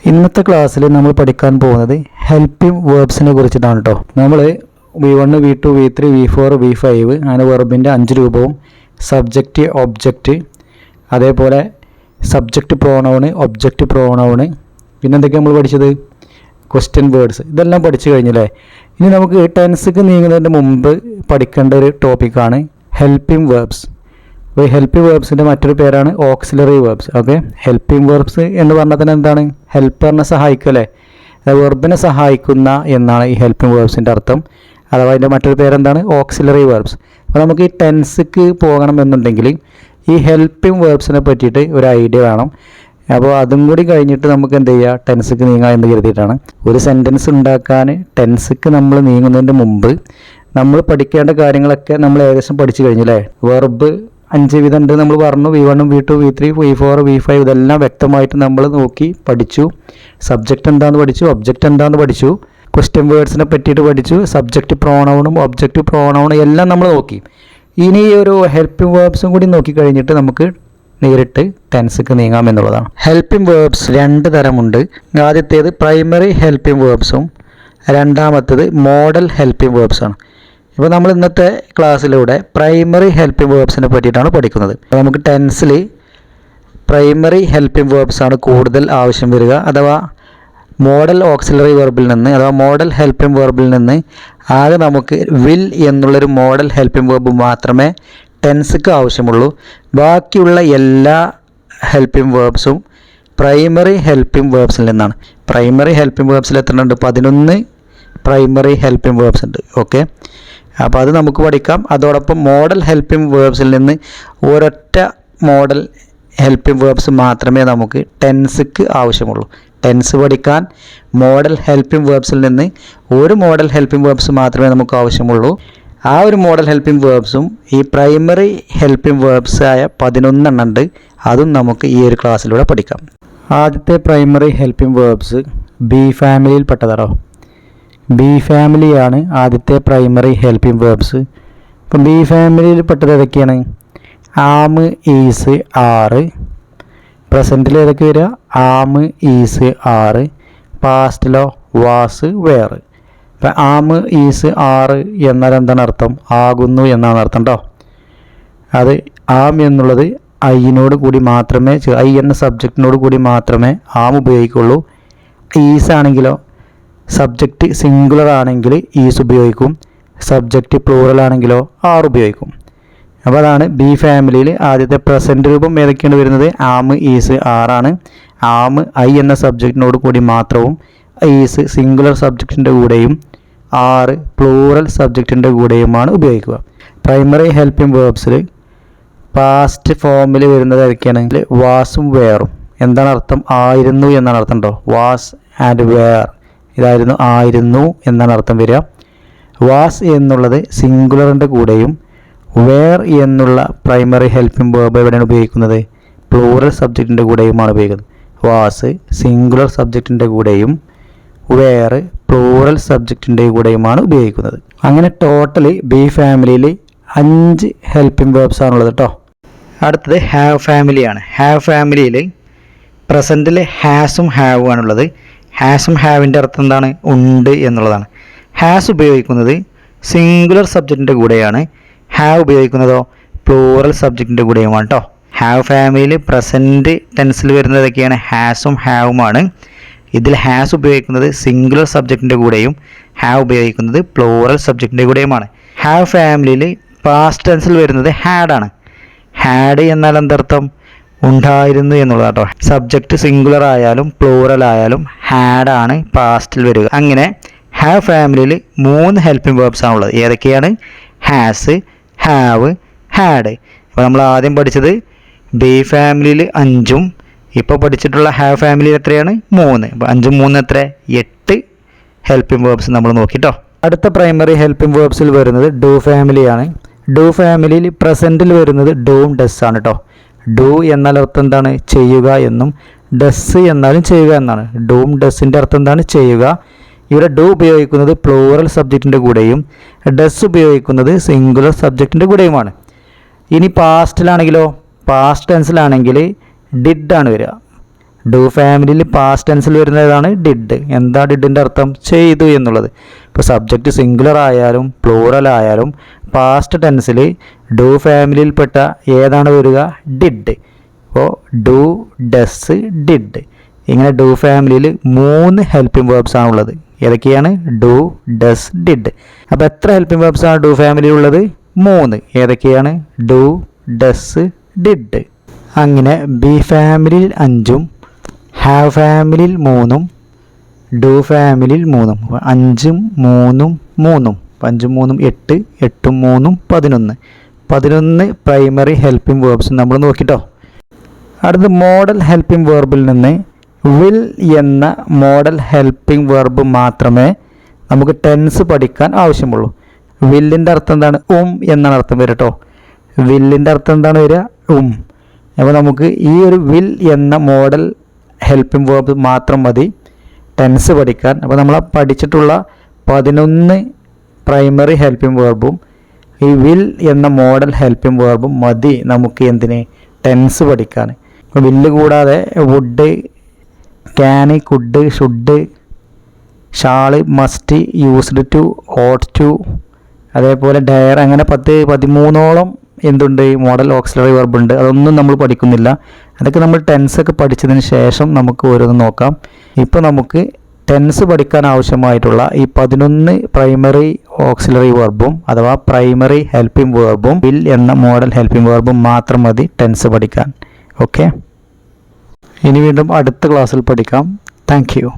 ഇന്നത്തെ ക്ലാസ്സിൽ നമ്മൾ പഠിക്കാൻ പോകുന്നത് ഹെൽപ്പിംഗ് വേർബ്സിനെ കുറിച്ചിട്ടാണ് കേട്ടോ. നമ്മൾ V1, V2, V3, V4, V5 അങ്ങനെ വെർബിൻ്റെ 5 രൂപവും സബ്ജക്റ്റ്, ഒബ്ജക്റ്റ്, അതേപോലെ സബ്ജക്റ്റ് പ്രോണൗണ്, ഒബ്ജക്റ്റ് പ്രോണൗണ്, പിന്നെ എന്തൊക്കെയാണ് നമ്മൾ പഠിച്ചത്, ക്വസ്റ്റ്യൻ വേർഡ്സ്, ഇതെല്ലാം പഠിച്ചു കഴിഞ്ഞല്ലേ. ഇനി നമുക്ക് ടെൻസ്ക്ക് നീങ്ങുന്നതിന് മുമ്പ് പഠിക്കേണ്ട ഒരു ടോപ്പിക്കാണ് ഹെൽപ്പിംഗ് വേർബ്സ്. അപ്പോൾ ഹെൽപ്പിംഗ് വേർബ്സിൻ്റെ മറ്റൊരു പേരാണ് auxiliary verbs. Okay, helping verbs എന്ന് പറഞ്ഞാൽ തന്നെ എന്താണ്, ഹെൽപ്പറിനെ സഹായിക്കും അല്ലേ, വെർബിനെ സഹായിക്കുന്ന എന്നാണ് ഈ ഹെൽപ്പിംഗ് വേർബ്സിൻ്റെ അർത്ഥം. അഥവാ അതിൻ്റെ മറ്റൊരു പേരെന്താണ്, ഓക്സിലറി വേർബ്സ്. അപ്പോൾ നമുക്ക് ഈ ടെൻസ്ക്ക് പോകണം എന്നുണ്ടെങ്കിൽ ഈ ഹെൽപ്പിംഗ് വേർബ്സിനെ പറ്റിയിട്ട് ഒരു ഐഡിയ വേണം. അപ്പോൾ അതും കൂടി കഴിഞ്ഞിട്ട് നമുക്ക് എന്ത് ചെയ്യുക, ടെൻസ്ക്ക് നീങ്ങാം എന്ന് കരുതിയിട്ടാണ്. ഒരു സെൻറ്റൻസ് ഉണ്ടാക്കാൻ ടെൻസ്ക്ക് നമ്മൾ നീങ്ങുന്നതിൻ്റെ മുമ്പ് നമ്മൾ പഠിക്കേണ്ട കാര്യങ്ങളൊക്കെ നമ്മൾ ഏകദേശം പഠിച്ചു കഴിഞ്ഞല്ലേ. വെർബ് 5 വിധം ഉണ്ട് നമ്മൾ പറഞ്ഞു. V1, V2, V3, V4, V5 ഇതെല്ലാം വ്യക്തമായിട്ട് നമ്മൾ നോക്കി പഠിച്ചു. സബ്ജക്റ്റ് എന്താണെന്ന് പഠിച്ചു, ഒബ്ജക്റ്റ് എന്താണെന്ന് പഠിച്ചു, ക്വസ്റ്റ്യൻ വേർഡ്സിനെ പറ്റിയിട്ട് പഠിച്ചു, സബ്ജക്റ്റ് പ്രോണൗണും ഒബ്ജക്റ്റ് പ്രോണൗണും എല്ലാം നമ്മൾ നോക്കി. ഇനി ഒരു ഹെൽപ്പിംഗ് വേർബ്സും കൂടി നോക്കി കഴിഞ്ഞിട്ട് നമുക്ക് നേരിട്ട് ടെൻസ്ക്ക് നീങ്ങാം എന്നുള്ളതാണ്. Helping verbs 2 തരമുണ്ട്. ആദ്യത്തേത് പ്രൈമറി ഹെൽപ്പിംഗ് വേർബ്സും രണ്ടാമത്തേത് മോഡൽ ഹെൽപ്പിംഗ് വേർബ്സാണ്. ഇപ്പോൾ നമ്മൾ ഇന്നത്തെ ക്ലാസ്സിലൂടെ പ്രൈമറി ഹെൽപ്പിംഗ് വേർബ്സിനെ പറ്റിയിട്ടാണ് പഠിക്കുന്നത്. അപ്പോൾ നമുക്ക് ടെൻസിൽ പ്രൈമറി ഹെൽപ്പിംഗ് വേർബ്സാണ് കൂടുതൽ ആവശ്യം വരിക. അഥവാ മോഡൽ ഓക്സിലറി വെർബിൽ നിന്ന് അഥവാ മോഡൽ ഹെൽപ്പിംഗ് വെർബിൽ നിന്ന് ആകെ നമുക്ക് വിൽ എന്നുള്ളൊരു മോഡൽ ഹെൽപ്പിംഗ് വെർബ് മാത്രമേ ടെൻസ്ക്ക് ആവശ്യമുള്ളൂ. ബാക്കിയുള്ള എല്ലാ ഹെൽപ്പിംഗ് വേർബ്സും പ്രൈമറി ഹെൽപ്പിംഗ് വേർബ്സിൽ നിന്നാണ്. പ്രൈമറി ഹെൽപ്പിംഗ് വേർബ്സിൽ എത്ര ഉണ്ട്, 11 പ്രൈമറി ഹെൽപ്പിംഗ് വേർബ്സ് ഉണ്ട്. ഓക്കെ, അപ്പോൾ അത് നമുക്ക് പഠിക്കാം. അതോടൊപ്പം മോഡൽ ഹെൽപ്പിംഗ് വേർബ്സിൽ നിന്ന് ഒരൊറ്റ മോഡൽ ഹെൽപ്പിംഗ് വേർബ്സ് മാത്രമേ നമുക്ക് ടെൻസ്ക്ക് ആവശ്യമുള്ളൂ. ടെൻസ് പഠിക്കാൻ മോഡൽ ഹെൽപ്പിംഗ് വേർബ്സിൽ നിന്ന് ഒരു മോഡൽ ഹെൽപ്പിംഗ് വേർബ്സ് മാത്രമേ നമുക്ക് ആവശ്യമുള്ളൂ. ആ ഒരു മോഡൽ ഹെൽപ്പിംഗ് വേർബ്സും ഈ പ്രൈമറി ഹെൽപ്പിംഗ് വേർബ്സ് ആയ 11 എണ്ണം ഉണ്ട്. അതും നമുക്ക് ഈ ഒരു ക്ലാസ്സിലൂടെ പഠിക്കാം. ആദ്യത്തെ പ്രൈമറി ഹെൽപ്പിംഗ് വേർബ്സ് ബി ഫാമിലിയിൽ പെട്ടതാണോ. ബി ഫാമിലിയാണ് ആദ്യത്തെ പ്രൈമറി ഹെൽപ്പിംഗ് വേർബ്സ്. ഇപ്പം ബി ഫാമിലിയിൽ പെട്ടത് ഏതൊക്കെയാണ്, ആം, ഈസ്, ആറ്. പ്രസൻറ്റിൽ ഏതൊക്കെ വരിക, ആം, ഈസ്, ആറ്. പാസ്റ്റിലോ വാസ്, വേർ. ഇപ്പം ആം, ഈസ്, ആറ് എന്നാൽ എന്താണ് അർത്ഥം, ആകുന്നു എന്നാണ് അർത്ഥം കേട്ടോ. അത് ആം എന്നുള്ളത് ഐനോട് കൂടി മാത്രമേ, ഐ എന്ന സബ്ജക്റ്റിനോട് കൂടി മാത്രമേ ആം ഉപയോഗിക്കുള്ളൂ. ഈസ് ആണെങ്കിലോ സബ്ജക്റ്റ് സിംഗുലർ ആണെങ്കിൽ ഈസ് ഉപയോഗിക്കും, സബ്ജക്റ്റ് പ്ലൂറൽ ആണെങ്കിലോ ആർ ഉപയോഗിക്കും. അപ്പോൾ അതാണ് ബി ഫാമിലിയിൽ ആദ്യത്തെ പ്രസൻറ്റ് രൂപം ഏതൊക്കെയാണ് വരുന്നത്, ആം, ഈസ്, ആറാണ്. ആം ഐ എന്ന സബ്ജക്റ്റിനോട് കൂടി മാത്രവും, ഈസ് സിംഗുലർ സബ്ജക്റ്റിൻ്റെ കൂടെയും, ആറ് പ്ലൂറൽ സബ്ജക്റ്റിൻ്റെ കൂടെയുമാണ് ഉപയോഗിക്കുക. പ്രൈമറി ഹെൽപ്പിംഗ് വേർബ്സിൽ പാസ്റ്റ് ഫോമിൽ വരുന്നത് ഏതൊക്കെയാണ്, വാസും വേറും. എന്താണ് അർത്ഥം, ആയിരുന്നു എന്നാണ് അർത്ഥം കേട്ടോ. വാസ് ആൻഡ് വേർ, ഇതായിരുന്നു, ആയിരുന്നു എന്നാണ് അർത്ഥം വരിക. വാസ് എന്നുള്ളത് സിംഗുലറിൻ്റെ കൂടെയും, വേർ എന്നുള്ള പ്രൈമറി ഹെൽപ്പിംഗ് വേർബ് എവിടെയാണ് ഉപയോഗിക്കുന്നത്, പ്ലൂറൽ സബ്ജക്റ്റിൻ്റെ കൂടെയുമാണ് ഉപയോഗിക്കുന്നത്. വാസ് സിംഗുലർ സബ്ജക്റ്റിൻ്റെ കൂടെയും, വേർ പ്ലൂറൽ സബ്ജക്റ്റിൻ്റെ കൂടെയുമാണ് ഉപയോഗിക്കുന്നത്. അങ്ങനെ ടോട്ടൽ ബി ഫാമിലിയിൽ 5 ഹെൽപ്പിംഗ് വേർബ്സ് ആണുള്ളത് കേട്ടോ. അടുത്തത് ഹാവ് ഫാമിലിയാണ്. ഹാവ് ഫാമിലിയിൽ പ്രസൻറ്റിൽ ഹാസും ഹാവും ആണുള്ളത്. ഹാസും ഹാവിൻ്റെ അർത്ഥം എന്താണ്, ഉണ്ട് എന്നുള്ളതാണ്. ഹാസ് ഉപയോഗിക്കുന്നത് സിംഗുലർ സബ്ജക്റ്റിൻ്റെ കൂടെയാണ്, ഹാവ് ഉപയോഗിക്കുന്നതോ പ്ലൂറൽ സബ്ജക്റ്റിൻ്റെ കൂടെയുമാണ് കേട്ടോ. ഹാവ് ഫാമിലിയിൽ പ്രസൻറ്റ് ടെൻസിൽ വരുന്നത് ഏതൊക്കെയാണ്, ഹാസും ഹാവുമാണ്. ഇതിൽ ഹാസ് ഉപയോഗിക്കുന്നത് സിംഗുലർ സബ്ജക്റ്റിൻ്റെ കൂടെയും, ഹാവ് ഉപയോഗിക്കുന്നത് പ്ലൂറൽ സബ്ജക്റ്റിൻ്റെ കൂടെയുമാണ്. ഹാവ് ഫാമിലിയിൽ പാസ്റ്റ് ടെൻസിൽ വരുന്നത് ഹാഡാണ്. ഹാഡ് എന്നാൽ എന്തർത്ഥം, ഉണ്ടായിരുന്നു എന്നുള്ളത് കേട്ടോ. സബ്ജക്റ്റ് സിംഗുലർ ആയാലും പ്ലൂറൽ ആയാലും ഹാഡാണ് പാസ്റ്റിൽ വരിക. അങ്ങനെ ഹാവ് ഫാമിലിയിൽ 3 ഹെൽപ്പിംഗ് വേർബ്സ് ആണുള്ളത്. ഏതൊക്കെയാണ്, ഹാസ്, ഹാവ്, ഹാഡ്. അപ്പോൾ നമ്മൾ ആദ്യം പഠിച്ചത് ബി ഫാമിലിയിൽ 5ഉം ഇപ്പോൾ പഠിച്ചിട്ടുള്ള ഹാവ് ഫാമിലിയിൽ എത്രയാണ്, 3. അപ്പോൾ 5ഉം 3 എത്ര, 8 ഹെൽപ്പിംഗ് വേർബ്സ് നമ്മൾ നോക്കിട്ടോ. അടുത്ത പ്രൈമറി ഹെൽപ്പിംഗ് വേർബ്സിൽ വരുന്നത് ഡു ഫാമിലിയാണ്. ഡു ഫാമിലിയിൽ പ്രസൻറ്റിൽ വരുന്നത് ഡൂം ഡസ് ആണ് കേട്ടോ. ഡു എന്നാൽ അർത്ഥം എന്താണ്, ചെയ്യുക എന്നും, ഡസ് എന്നാലും ചെയ്യുക എന്നാണ്. ഡൂം ഡസിൻ്റെ അർത്ഥം എന്താണ്, ചെയ്യുക. ഇവിടെ ഡു ഉപയോഗിക്കുന്നത് പ്ലൂറൽ സബ്ജക്റ്റിൻ്റെ കൂടെയും, ഡസ് ഉപയോഗിക്കുന്നത് സിംഗുലർ സബ്ജക്റ്റിൻ്റെ കൂടെയുമാണ്. ഇനി പാസ്റ്റിലാണെങ്കിലോ, പാസ്റ്റ് ടെൻസിലാണെങ്കിൽ ഡിഡ് ആണ് വരിക. ഡു ഫാമിലിയിൽ പാസ്റ്റ് ടെൻസിൽ വരുന്ന ഏതാണ്? ഡിഡ്. എന്താ ഡിഡിൻ്റെ അർത്ഥം? ചെയ്തു എന്നുള്ളത്. ഇപ്പോൾ സബ്ജക്റ്റ് സിംഗുലർ ആയാലും പ്ലൂറൽ ആയാലും പാസ്റ്റ് ടെൻസിൽ ഡു ഫാമിലിയിൽപ്പെട്ട ഏതാണ് വരിക? ഡിഡ്. അപ്പോൾ ഡു, ഡസ്, ഡിഡ്. ഇങ്ങനെ ഡു ഫാമിലിയിൽ 3 ഹെൽപ്പിംഗ് വേർബ്സ് ആണുള്ളത്. ഏതൊക്കെയാണ്? Do, does, did. അപ്പോൾ എത്ര ഹെൽപ്പിംഗ് വേർബ്സ് ആണ് ഡു ഫാമിലിയിൽ ഉള്ളത്? 3. ഏതൊക്കെയാണ്? Do, does, did. അങ്ങനെ ബി ഫാമിലിയിൽ 5ഉം ഹാവ് ഫാമിലിയിൽ 3ഉം ഡു ഫാമിലിയിൽ 3ഉം. 5ഉം 3ഉം 3ഉം 5ഉം 3ഉം 8, 8ഉം 3ഉം 11. 11 പ്രൈമറി ഹെൽപ്പിംഗ് വേർബ്സ് നമ്മൾ നോക്കിട്ടോ. അടുത്ത മോഡൽ ഹെൽപ്പിംഗ് വേർബിൽ നിന്ന് വിൽ എന്ന മോഡൽ ഹെൽപ്പിംഗ് വേർബ് മാത്രമേ നമുക്ക് ടെൻസ് പഠിക്കാൻ ആവശ്യമുള്ളൂ. വില്ലിൻ്റെ അർത്ഥം എന്താണ്? എന്നാണ് അർത്ഥം വരിക കേട്ടോ. വില്ലിൻ്റെ അർത്ഥം എന്താണ് വരിക? അപ്പോൾ നമുക്ക് ഈ ഒരു വിൽ എന്ന മോഡൽ ഹെൽപ്പിംഗ് വേർബ് മാത്രം മതി ടെൻസ് പഠിക്കാൻ. അപ്പോൾ നമ്മൾ പഠിച്ചിട്ടുള്ള 11 പ്രൈമറി ഹെൽപ്പിംഗ് വേർബും ഈ വിൽ എന്ന മോഡൽ ഹെൽപ്പിംഗ് വേർബും മതി നമുക്ക് എന്തിന്? ടെൻസ് പഠിക്കാൻ. അപ്പോൾ വില്ല് കൂടാതെ would, can, could, should, shall, must, used to, ought to, അതേപോലെ ഡയർ, അങ്ങനെ 13ഓളം എന്തുണ്ട്? മോഡൽ ഓക്സിലറി വെർബ് ഉണ്ട്. അതൊന്നും നമ്മൾ പഠിക്കുന്നില്ല. അതൊക്കെ നമ്മൾ ടെൻസൊക്കെ പഠിച്ചതിന് ശേഷം നമുക്ക് ഓരോന്ന് നോക്കാം. ഇപ്പോൾ നമുക്ക് ടെൻസ് പഠിക്കാൻ ആവശ്യമായിട്ടുള്ള ഈ 11 പ്രൈമറി ഓക്സിലറി വെർബും അഥവാ പ്രൈമറി ഹെൽപ്പിംഗ് വേർബും വിൽ എന്ന മോഡൽ ഹെൽപ്പിംഗ് വേർബും മാത്രം മതി ടെൻസ് പഠിക്കാൻ. ഓക്കെ, ഇനി വീണ്ടും അടുത്ത ക്ലാസ്സിൽ പഠിക്കാം. Thank you.